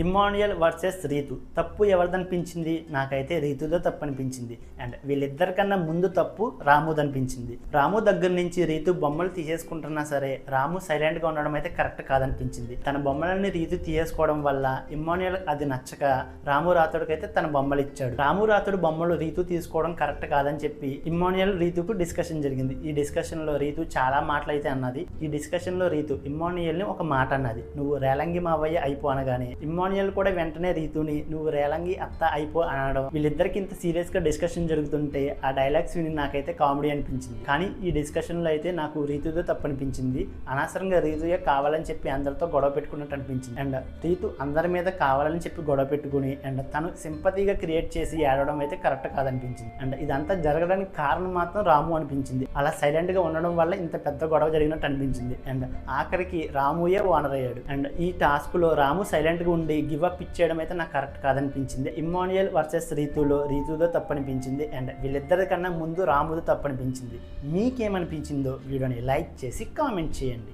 Immanuel versus Ritu. తప్పు ఎవరిదనిపించింది? నాకైతే రీతుదో తప్పు అనిపించింది. అండ్ వీళ్ళిద్దరికన్నా ముందు తప్పు రాముదనిపించింది. రాము దగ్గర నుంచి రీతు బొమ్మలు తీసేసుకుంటున్నా సరే రాము సైలెంట్గా ఉండడం అయితే కరెక్ట్ కాదనిపించింది. తన బొమ్మలని రీతు తీసేసుకోవడం వల్ల ఇమ్మాన్యుయల్ అది నచ్చక రాము రాతుడికైతే తన బొమ్మలు ఇచ్చాడు. రాము రాతుడు బొమ్మలు రీతు తీసుకోవడం కరెక్ట్ కాదని చెప్పి ఇమ్మాన్యుయల్ రీతుకు డిస్కషన్ జరిగింది. ఈ డిస్కషన్ లో రీతు చాలా మాటలు అయితే అన్నది. ఈ డిస్కషన్ లో రీతు ఇమ్మాన్యుయల్ ని ఒక మాట అన్నది, నువ్వు రేలంగి మావయ్య అయిపో అనగానే ఇమ్మాన్యుయల్ కూడా వెంటనే రీతుని నువ్వు రేలంగి అత్త అయిపో అనడం. వీళ్ళిద్దరికి ఇంత సీరియస్ గా డిస్కషన్ జరుగుతుంటే ఆ డైలాగ్స్ విని నాకైతే కామెడీ అనిపించింది. కానీ ఈ డిస్కషన్ లో అయితే నాకు రీతుతో తప్పు అనిపించింది. అనవసరంగా రీతుయే కావాలని చెప్పి అందరితో గొడవ పెట్టుకున్నట్టు అనిపించింది. అండ్ రీతు అందరి మీద కావాలని చెప్పి గొడవ పెట్టుకుని అండ్ తను సింపతిగా క్రియేట్ చేసి ఏడవడం అయితే కరెక్ట్ కాదనిపించింది. అండ్ ఇదంతా జరగడానికి కారణం మాత్రం రాము అనిపించింది. అలా సైలెంట్ గా ఉండడం వల్ల ఇంత పెద్ద గొడవ జరిగినట్టు అనిపించింది. అండ్ ఆఖరికి రాముయే ఓనర్ అయ్యాడు. అండ్ ఈ టాస్క్ లో రాము సైలెంట్ గా ఉండి గివ్ అప్ ఇచ్చేయడం అయితే నాకు కరెక్ట్ కాదనిపించింది. ఇమ్మాన్యుయల్ వర్సెస్ రీతుతో తప్పనిపించింది. అండ్ వీళ్ళిద్దరికన్నా ముందు రాముదో తప్పనిపించింది. మీకేమనిపించిందో వీడియోని లైక్ చేసి కామెంట్ చేయండి.